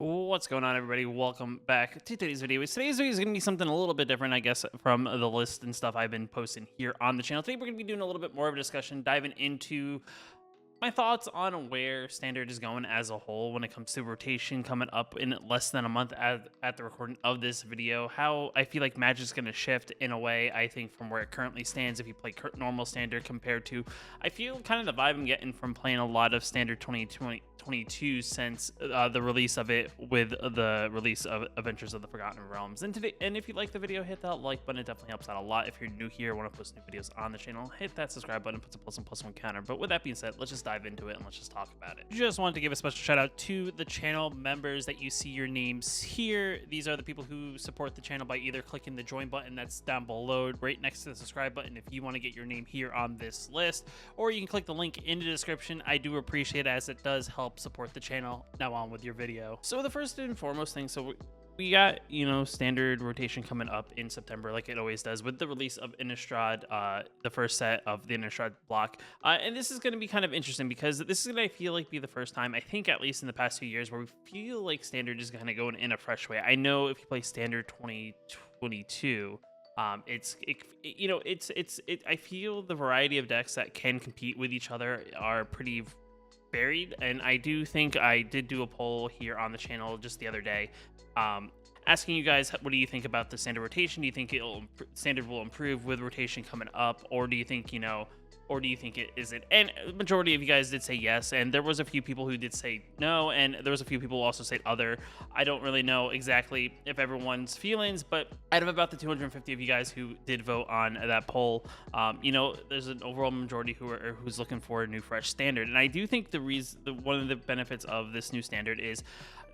What's going on, everybody? Welcome back to today's video. Today's video is going to be something a little bit different, I guess, from the list and stuff I've been posting here on the channel. Today, we're going to be doing a little bit more of a discussion, diving into my thoughts on where Standard is going as a whole when it comes to rotation coming up in less than a month at the recording of this video. How I feel like Magic is going to shift in a way, I think, from where it currently stands if you play normal Standard compared to, I feel kind of the vibe I'm getting from playing a lot of Standard 2022 since the release of it with the release of Adventures of the Forgotten Realms. And if you like the video, hit that like button. It definitely helps out a lot. If you're new here, want to post new videos on the channel, hit that subscribe button, put some +1 counter. But with that being said, let's just dive into it and let's just talk about it. Just wanted to give a special shout out to the channel members that you see your names here. These are the people who support the channel by either clicking the join button that's down below right next to the subscribe button if you want to get your name here on this list, or you can click the link in the description. I do appreciate it as it does help support the channel. Now on with your video. So the first and foremost thing, so we got, Standard rotation coming up in September, like it always does, with the release of Innistrad, the first set of the Innistrad block. And this is going to be kind of interesting because this is going to, I feel like, be the first time, I think, at least in the past few years, where we feel like Standard is going to go in a fresh way. I know if you play Standard 2022, I feel the variety of decks that can compete with each other are pretty varied, and I do think I did do a poll here on the channel just the other day, asking you guys, what do you think about the standard rotation? Do you think standard will improve with rotation coming up, or do you think it isn't? And the majority of you guys did say yes, and there was a few people who did say no, and there was a few people who also said other. I don't really know exactly if everyone's feelings, but out of about the 250 of you guys who did vote on that poll, there's an overall majority who's looking for a new fresh standard. And I do think one of the benefits of this new standard is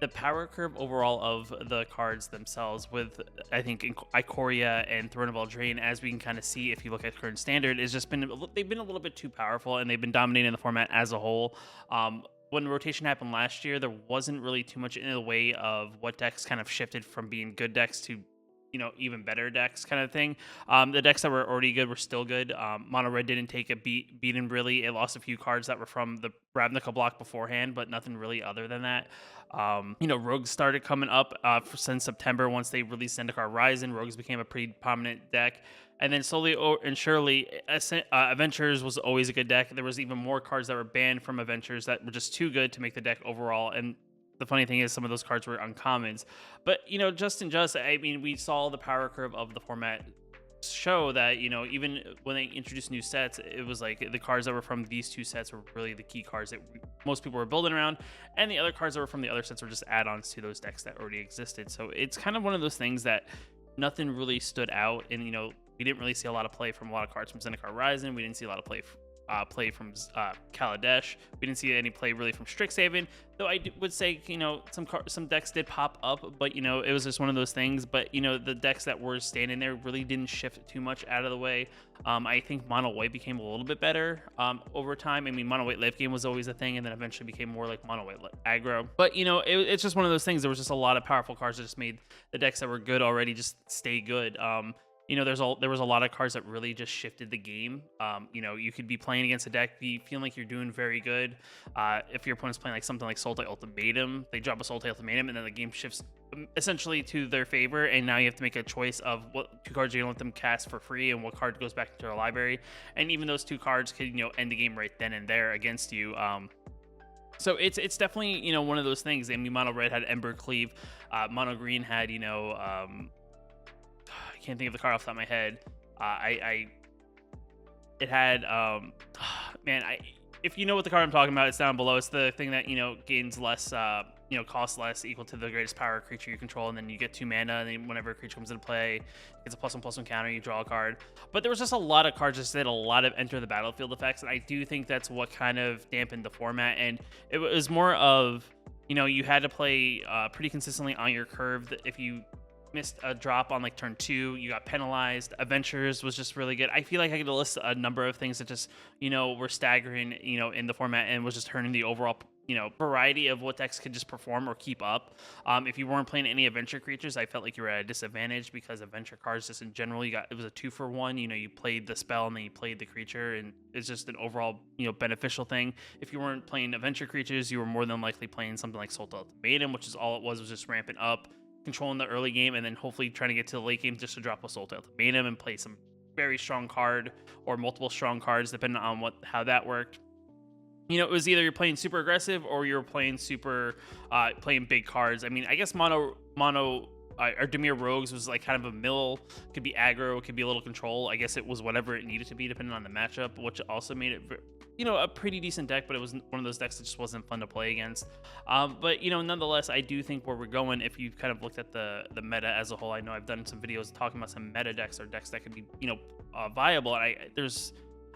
the power curve overall of the cards themselves, with, I think, Ikoria and Throne of Eldraine, as we can kind of see if you look at current standard, is just they've been a little bit too powerful, and they've been dominating the format as a whole. When rotation happened last year, there wasn't really too much in the way of what decks kind of shifted from being good decks to even better decks kind of thing. The decks that were already good were still good. Mono Red didn't take a beating really. It lost a few cards that were from the Ravnica block beforehand, but nothing really other than that. Rogues started coming up since September. Once they released Zendikar Rising, Rogues became a pretty prominent deck. And then slowly and surely, Adventures was always a good deck. There was even more cards that were banned from Adventures that were just too good to make the deck overall. And the funny thing is, some of those cards were uncommons. But, I mean, we saw the power curve of the format show that, even when they introduced new sets, it was like the cards that were from these two sets were really the key cards that most people were building around. And the other cards that were from the other sets were just add-ons to those decks that already existed. So it's kind of one of those things that nothing really stood out. And, we didn't really see a lot of play from a lot of cards from Zendikar Rising. We didn't see a lot of play from Kaladesh. We didn't see any play really from Strixhaven, though I would say, some decks did pop up, but, it was just one of those things. But, the decks that were standing there really didn't shift too much out of the way. I think Mono White became a little bit better over time. I mean, Mono White late game was always a thing, and then eventually became more like Mono White aggro. But, it's just one of those things. There was just a lot of powerful cards that just made the decks that were good already just stay good. There was a lot of cards that really just shifted the game. You could be playing against a deck, feeling like you're doing very good. If your opponent's playing like something like Sultai Ultimatum, they drop a Sultai Ultimatum, and then the game shifts essentially to their favor. And now you have to make a choice of what two cards you're gonna let them cast for free, and what card goes back into their library. And even those two cards could end the game right then and there against you. So it's definitely one of those things. I mean, Mono Red had Ember Cleave, Mono Green had I can't think of the card off the top of my head. It had if you know what the card I'm talking about, it's down below. It's the thing that gains less, costs less, equal to the greatest power creature you control, and then you get 2 mana, and then whenever a creature comes into play, it's a +1/+1 counter, you draw a card. But there was just a lot of cards that did a lot of enter the battlefield effects, and I do think that's what kind of dampened the format. And it was more of, you had to play pretty consistently on your curve. That if you missed a drop on like turn 2, you got penalized. Adventures was just really good. I feel like I could list a number of things that just were staggering in the format, and was just hurting the overall variety of what decks could just perform or keep up. If you weren't playing any adventure creatures, I felt like you were at a disadvantage because adventure cards just in general, it was a 2-for-1. You played the spell and then you played the creature, and it's just an overall beneficial thing. If you weren't playing adventure creatures, you were more than likely playing something like Soul Ultimatum, which is all it was just ramping up, controlling the early game, and then hopefully trying to get to the late game just to drop a Soul Ultimatum and play some very strong card or multiple strong cards depending on how that worked. It was either you're playing super aggressive or you're playing playing big cards. I mean, I guess mono or Dimir Rogues was like kind of a mill. Could be aggro, it could be a little control. I guess it was whatever it needed to be depending on the matchup, which also made it a pretty decent deck, but it was one of those decks that just wasn't fun to play against. But nonetheless, I do think where we're going, if you've kind of looked at the meta as a whole, I know I've done some videos talking about some meta decks or decks that could be viable, and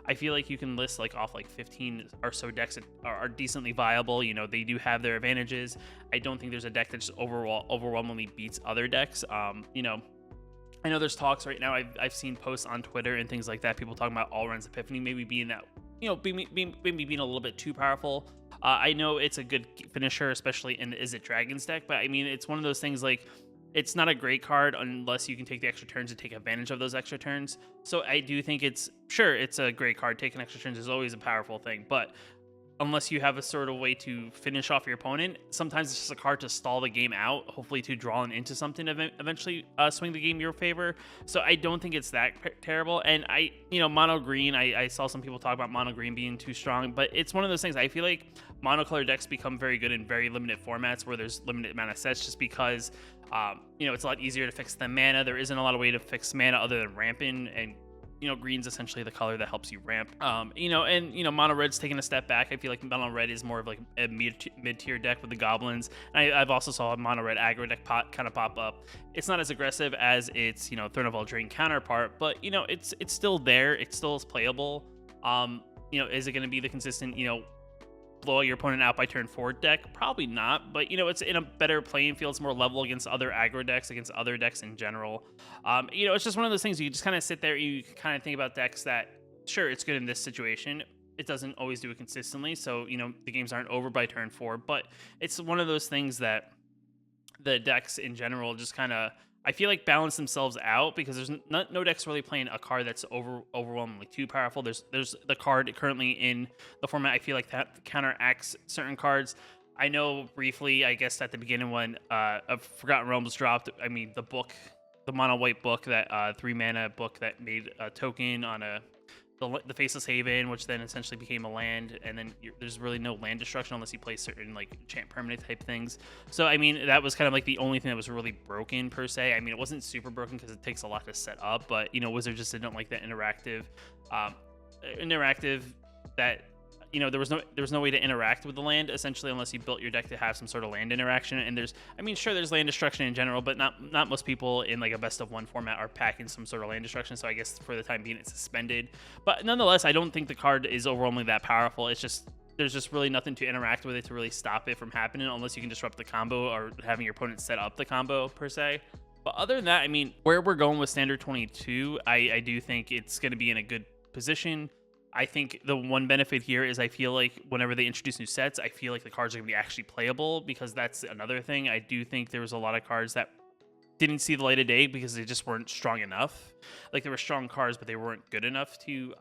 I feel like you can list off 15 or so decks that are decently viable. They do have their advantages. I don't think there's a deck that just overwhelmingly beats other decks. I know there's talks right now. I've seen posts on Twitter and things like that. People talking about Alrund's Epiphany maybe being that, maybe being a little bit too powerful. I know it's a good finisher, especially in the Is It Dragons deck, but I mean, it's one of those things it's not a great card unless you can take the extra turns and take advantage of those extra turns. So I do think it's a great card. Taking extra turns is always a powerful thing, but unless you have a sort of way to finish off your opponent, sometimes it's just a card to stall the game out, hopefully to draw into something eventually swing the game your favor. So I don't think it's that terrible. And mono green, I saw some people talk about mono green being too strong, but it's one of those things. I feel like monocolor decks become very good in very limited formats where there's limited amount of sets, just because it's a lot easier to fix the mana. There isn't a lot of way to fix mana other than ramping, and green's essentially the color that helps you ramp. Mono red's taking a step back. I feel like mono red is more of like a mid-tier deck with the goblins. And I've also saw a mono red aggro deck kind of pop up. It's not as aggressive as its Throne of Eldraine counterpart, but it's still there. It still is playable. Is it going to be the consistent blow your opponent out by turn 4 deck? Probably not, but it's in a better playing field. It's more level against other aggro decks, against other decks in general. It's just one of those things you just kind of sit there, you kind of think about decks that, sure, it's good in this situation. It doesn't always do it consistently, so the games aren't over by turn 4, but it's one of those things that the decks in general just kind of, I feel like, balance themselves out, because there's no decks really playing a card that's overwhelmingly too powerful. There's the card currently in the format, I feel like, that counteracts certain cards. I know briefly, I guess at the beginning when Forgotten Realms dropped, I mean the mono white book, that 3 mana book that made a token on the Faceless Haven, which then essentially became a land, and then there's really no land destruction unless you play certain enchant permanent type things. So I mean, that was kind of the only thing that was really broken per se. I mean, it wasn't super broken because it takes a lot to set up, but Wizards just didn't like that interactive that there was no way to interact with the land essentially unless you built your deck to have some sort of land interaction. And there's land destruction in general, but not most people in a best of 1 format are packing some sort of land destruction. So I guess for the time being it's suspended. But nonetheless, I don't think the card is overwhelmingly that powerful. It's just there's just really nothing to interact with it to really stop it from happening, unless you can disrupt the combo or having your opponent set up the combo per se. But other than that, I mean, where we're going with Standard 22, I do think it's going to be in a good position. I think the one benefit here is I feel like whenever they introduce new sets, I feel like the cards are going to be actually playable, because that's another thing. I do think there was a lot of cards that didn't see the light of day because they just weren't strong enough. There were strong cards, but they weren't good enough to,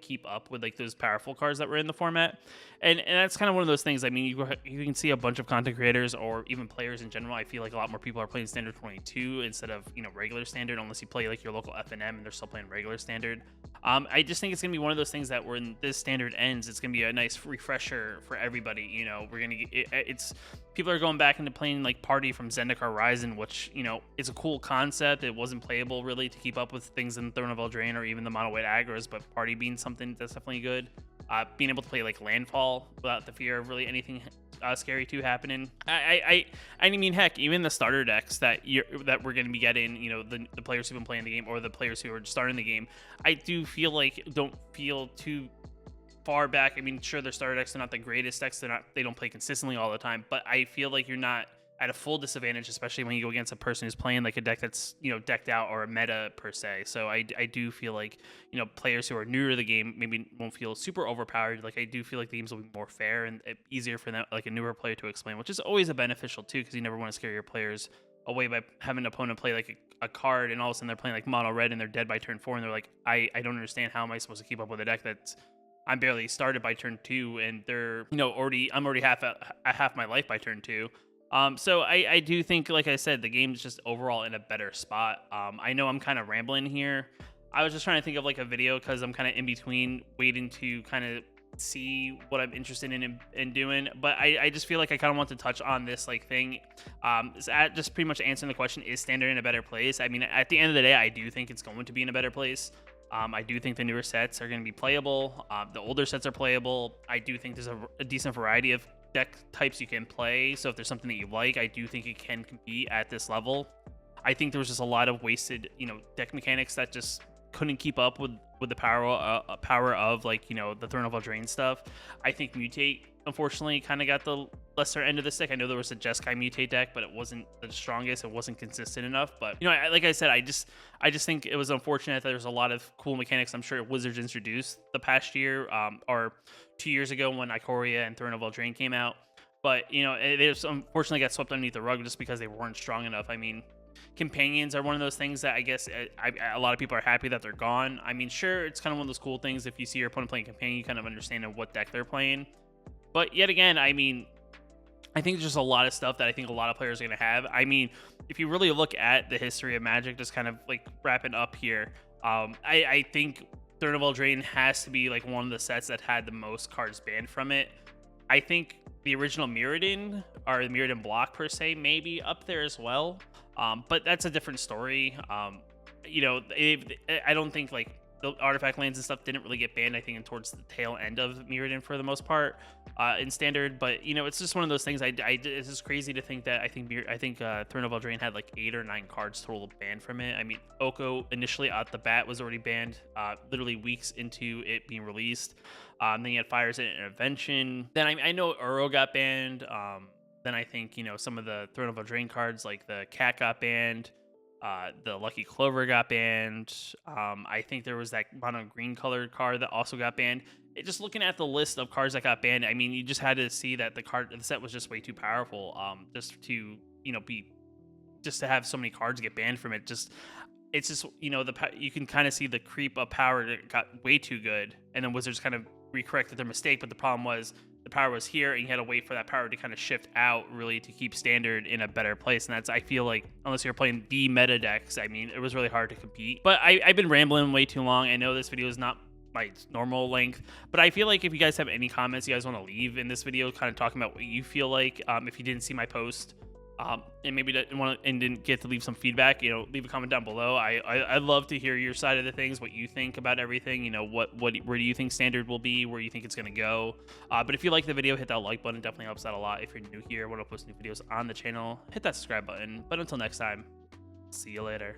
keep up with those powerful cards that were in the format. And that's kind of one of those things. I mean, you can see a bunch of content creators or even players in general. I feel like a lot more people are playing Standard 22 instead of, regular Standard, unless you play your local FNM and they're still playing regular Standard. I just think it's going to be one of those things that when this Standard ends, it's going to be a nice refresher for everybody. We're going to it's people are going back into playing Party from Zendikar Rising, which, is a cool concept. It wasn't playable really to keep up with things in Throne of Eldraine or even the mono white aggros, but Party being something that's definitely good. Being able to play Landfall without the fear of really anything scary too happening. I mean, heck, even the starter decks that we're going to be getting, the players who've been playing the game or the players who are starting the game, I do feel don't feel too far back. I mean, sure, their starter decks are not the greatest decks. They don't play consistently all the time, but I feel like at a full disadvantage, especially when you go against a person who's playing like a deck that's, you know, decked out or a meta per se. So I do feel like, you know, players who are newer to the game maybe won't feel super overpowered. Like I do feel like the games will be more fair and easier for them, like a newer player to explain, which is always a beneficial too, because you never want to scare your players away by having an opponent play like a card and all of a sudden they're playing like mono red and they're dead by turn 4 and they're like, I don't understand, how am I supposed to keep up with a deck that's, I'm barely started by turn 2 and they're, you know, I'm already half my life by turn 2. So I do think, like I said, the game's just overall in a better spot. I know I'm kind of rambling here. I was just trying to think of like a video because I'm kind of in between waiting to kind of see what I'm interested in doing, but I just feel like I kind of want to touch on this like thing. Just pretty much answering the question, is Standard in a better place? I mean, at the end of the day, I do think it's going to be in a better place. I do think the newer sets are going to be playable. The older sets are playable. I do think there's a decent variety of deck types you can play. So if there's something that you like, I do think it can compete at this level. I think there was just a lot of wasted, you know, deck mechanics that just couldn't keep up with the power of like, you know, the Throne of Eldraine stuff. I think Mutate unfortunately kind of got the lesser end of the stick. I know there was a Jeskai Mutate deck, but it wasn't the strongest. It wasn't consistent enough. But, you know, like I said, I just think it was unfortunate that there's a lot of cool mechanics I'm sure Wizards introduced the past year, or 2 years ago when Ikoria and Throne of Eldraine came out. But, you know, they just unfortunately got swept underneath the rug just because they weren't strong enough. I mean, companions are one of those things that I guess a lot of people are happy that they're gone. I mean, sure, it's kind of one of those cool things. If you see your opponent playing companion, you kind of understand what deck they're playing. But yet again, I mean, I think there's just a lot of stuff that I think a lot of players are going to have. I mean, if you really look at the history of Magic, just kind of like wrapping up here, I think Throne of Eldraine has to be like one of the sets that had the most cards banned from it. I think the original Mirrodin, or the Mirrodin block per se, may be up there as well. But that's a different story. You know, I don't think like the artifact lands and stuff didn't really get banned, I think, towards the tail end of Mirrodin for the most part in Standard. But, you know, it's just one of those things. It's just crazy to think that I think Throne of Eldraine had like 8 or 9 cards total banned from it. I mean, Oko initially out the bat was already banned literally weeks into it being released. Then you had Fires and Intervention. Then I know Uro got banned. Then I think, you know, some of the Throne of Eldraine cards like the Cat got banned. The Lucky Clover got banned. I think there was that mono green colored card that also got banned. Just looking at the list of cards that got banned, I mean, you just had to see that the set was just way too powerful. Just to, you know, just to have so many cards get banned from it. It's just, you know, you can kind of see the creep of power that got way too good, and then Wizards kind of recorrected their mistake. But the problem was, the power was here, and you had to wait for that power to kind of shift out, really, to keep Standard in a better place. And that's, I feel like, unless you're playing the meta decks, I mean, it was really hard to compete. But I've been rambling way too long. I know this video is not my normal length, but I feel like if you guys have any comments you guys want to leave in this video, kind of talking about what you feel like, if you didn't see my post, and maybe didn't get to leave some feedback, you know, leave a comment down below. I'd love to hear your side of the things, what you think about everything. You know, where do you think Standard will be, where you think it's going to go. But if you like the video, hit that like button. It definitely helps out a lot. If you're new here, want to post new videos on the channel, hit that subscribe button. But until next time, see you later.